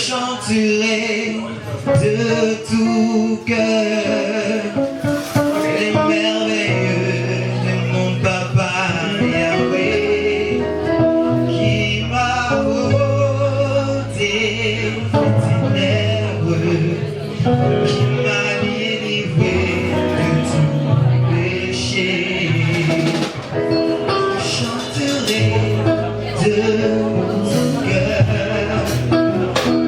chanterai de tout cœur les merveilles de mon papa Yahweh qui m'a ôté les ténèbres, qui m'a délivré de tout péché. Je chanterai de tout cœur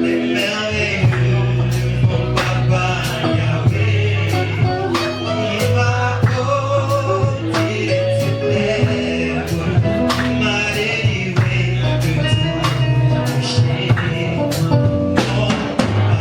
les merveilles de mon papa Yahweh qui m'a ôté les ténèbres, qui m'a délivré de tout péché. Mon papa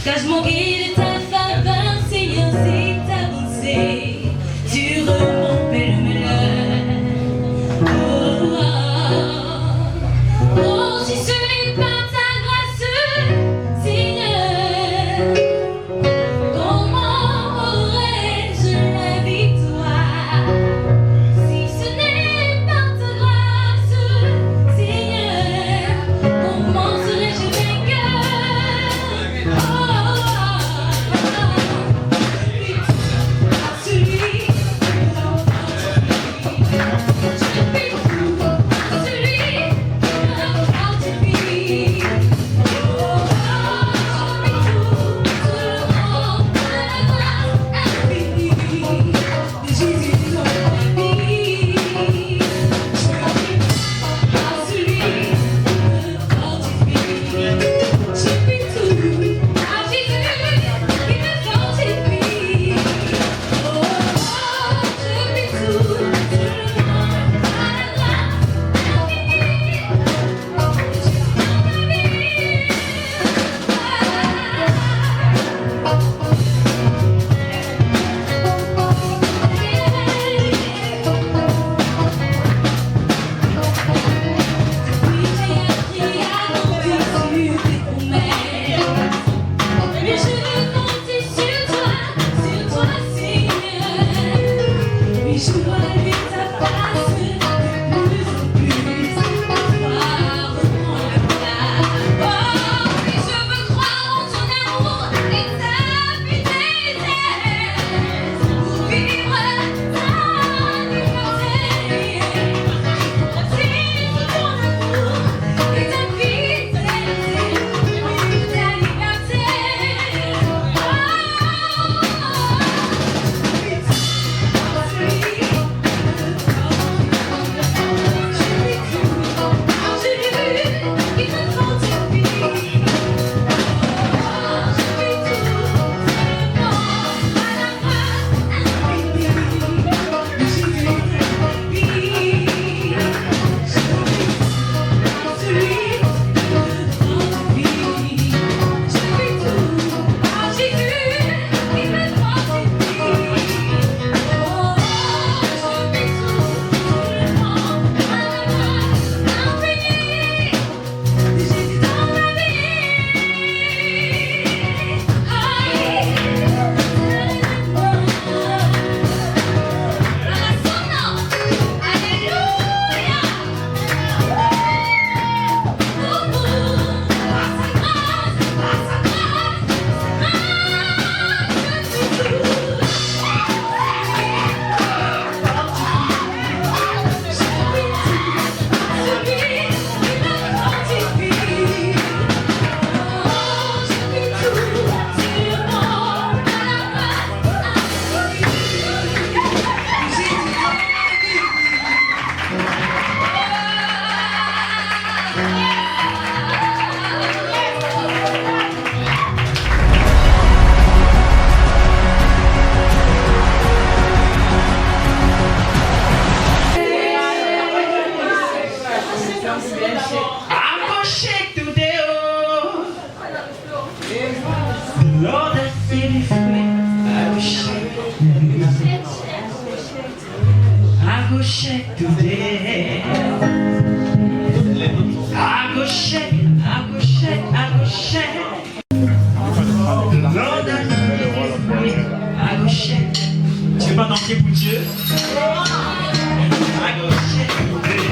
Car je manquais de ta faveur, Seigneur, c'est avancé sur mon pêle-mêle. Oh, oh, oh, si ce n'est pas ta grâce, Seigneur, comment aurais-je la victoire? Si ce n'est pas ta grâce, Seigneur, comment serais-je vainqueur? Oh, I'm gonna shake today, oh. The Lord has set me free. I will shake. I go shake today. I go shake. I go shake. I go shake. The Lord has set me free. I go shake. Tu veux pas danser pour Dieu? I go shake today.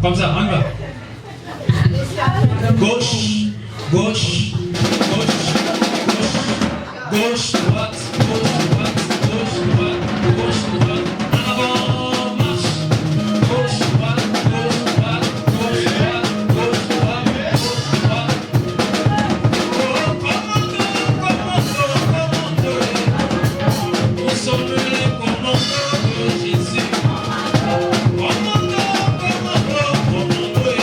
Comme ça, on y va. Gauche, gauche, gauche, gauche, gauche, droite, gauche, droite, gauche, droite, gauche, droite. En avant, marche. Gauche, droite, gauche, droite, gauche, droite, gauche, droite, gauche, droite. Oh, commando, commando, commando. Nous sommes les commandos de Jésus. Commando, commando, commando.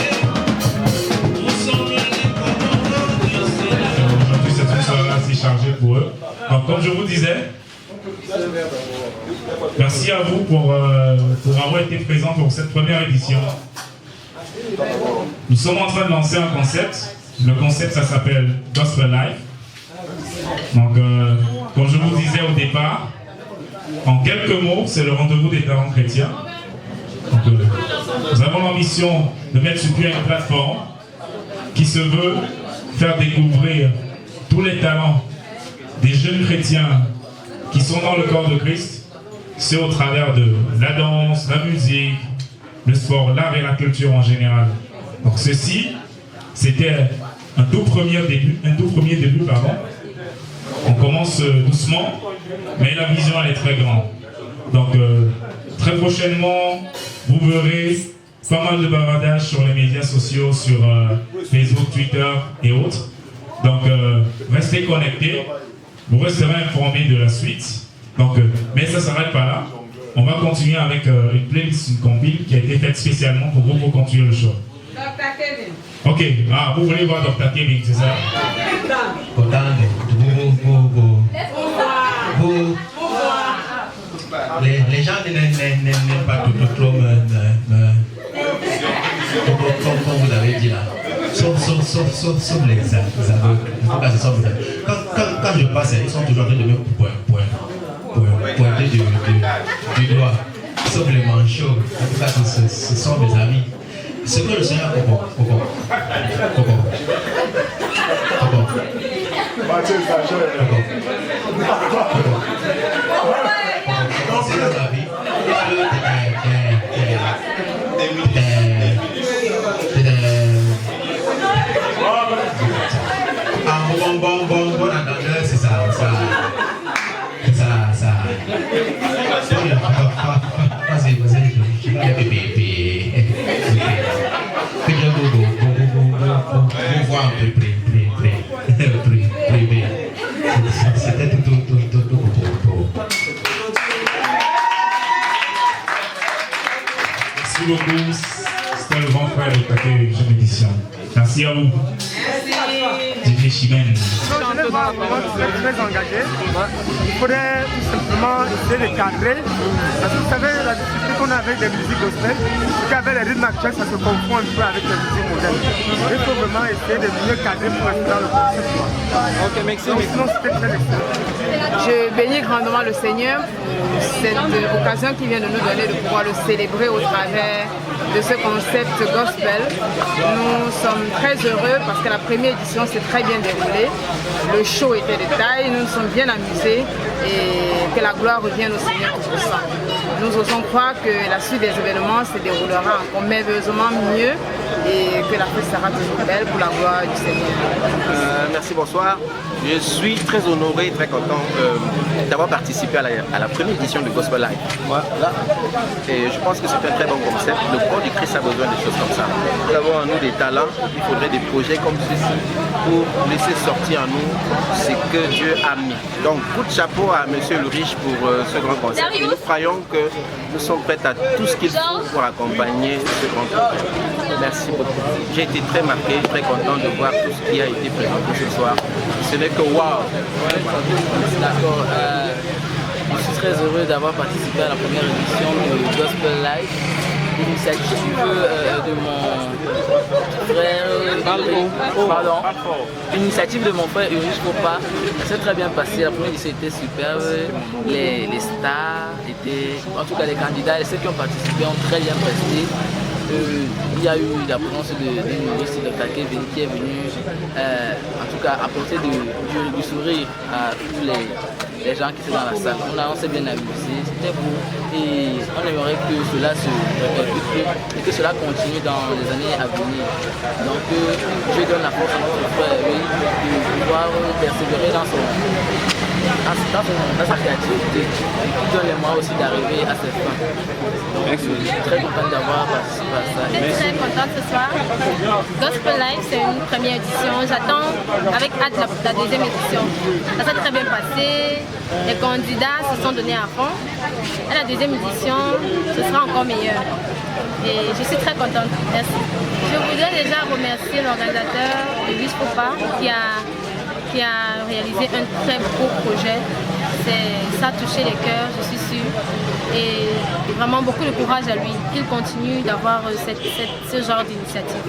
Nous sommes les commandos de Seigneur. Aujourd'hui, cette soirée assez chargée pour eux. Donc, comme je vous disais, merci à vous pour avoir été présents pour cette première édition. Nous sommes en train de lancer un concept. Le concept, ça s'appelle Gospel Life. Donc, comme je vous disais au départ, en quelques mots, c'est le rendez-vous des talents chrétiens. Donc, nous avons l'ambition de mettre sur pied une plateforme qui se veut faire découvrir tous les talents des jeunes chrétiens qui sont dans le corps de Christ, c'est au travers de la danse, la musique, le sport, l'art et la culture en général. Donc ceci, c'était un tout premier début, pardon. On commence doucement, mais la vision elle est très grande. Donc très prochainement, vous verrez pas mal de bavardages sur les médias sociaux, sur Facebook, Twitter et autres. Donc restez connectés. Vous resterez informés de la suite. Donc, mais ça ne s'arrête pas là. On va continuer avec une playlist, une compile qui a été faite spécialement pour vous pour continuer le show. Dr. Kevin. Ok, vous voulez voir Dr. Kevin, c'est ça? Les gens n'aiment pas trop comme vous avez dit là. Sauf les aveugles. Quand je passe, ils sont toujours en train de me pointer du doigt. Sauf les manchots. En tout cas, ce sont mes amis. Ce que le Seigneur c'est dans la vie. Bon entendeur, c'est ça. Vas-y, je vais vous voir un peu privé. C'était tout. Merci beaucoup. C'était le grand frère de Také Jeune Édition. Merci à vous. Didier Chimène. Je les vois très engagés. Il faudrait tout simplement essayer de cadrer. Parce que vous savez, la difficulté qu'on a avec les musiques gospel, c'est qu'avec les rythmes actuels, ça se confond un peu avec les musiques modernes. Il faut vraiment essayer de mieux cadrer pour rester dans le concept. Ok, merci. Sinon, c'était très excellent. Je bénis grandement le Seigneur pour cette occasion qu'il vient de nous donner de pouvoir le célébrer au travers de ce concept gospel. Nous sommes très heureux parce que la première édition s'est très bien déroulée. Le show était de taille, nous nous sommes bien amusés et que la gloire revienne au Seigneur Tout-Puissant. Nous osons croire que la suite des événements se déroulera encore merveilleusement mieux et que la fête sera toujours belle pour la gloire du Seigneur. Merci, bonsoir. Je suis très honoré, très content d'avoir participé à la première édition de Gospel Life. Voilà. Et je pense que c'est un très bon concept. Le corps du Christ a besoin de choses comme ça. Nous avons en nous des talents, il faudrait des projets comme ceci pour laisser sortir en nous ce que Dieu a mis. Donc, coup de chapeau à Monsieur le Riche pour ce grand concept. Et nous croyons que nous sommes prêts à tout ce qu'il faut pour accompagner ce grand projet. Merci beaucoup. J'ai été très marqué, très content de voir tout ce qui a été présenté ce soir. Ce n'est que waouh. D'accord. Je suis très heureux d'avoir participé à la première édition de Gospel Life, l'initiative de mon frère l'initiative de mon frère Ulrich Popa. Ça s'est très bien passé, la première édition était superbe, les stars étaient, en tout cas les candidats et ceux qui ont participé ont très bien presté. Il y a eu la présence d'une ministre de Kevin qui est venue en tout cas apporter du sourire à tous les les gens qui étaient dans la salle. On s'est bien amusé, c'était beau et on aimerait que cela se répercute et que cela continue dans les années à venir. Donc je donne la force à notre frère de pouvoir persévérer dans sa créativité et qui donne les moyens aussi d'arriver à ses fins. Donc je suis très content d'avoir participé à ça. Je suis très contente ce soir. Gospel Live, c'est une première édition. J'attends avec hâte la deuxième édition. Ça s'est très bien passé. Les candidats se sont donnés à fond. Et la deuxième édition, ce sera encore meilleur. Et je suis très contente. Merci. Je voudrais déjà remercier l'organisateur de Wish for Pas qui a réalisé un très beau projet. Ça a touché les cœurs, je suis sûre. Et vraiment beaucoup de courage à lui. Qu'il continue d'avoir ce genre d'initiative.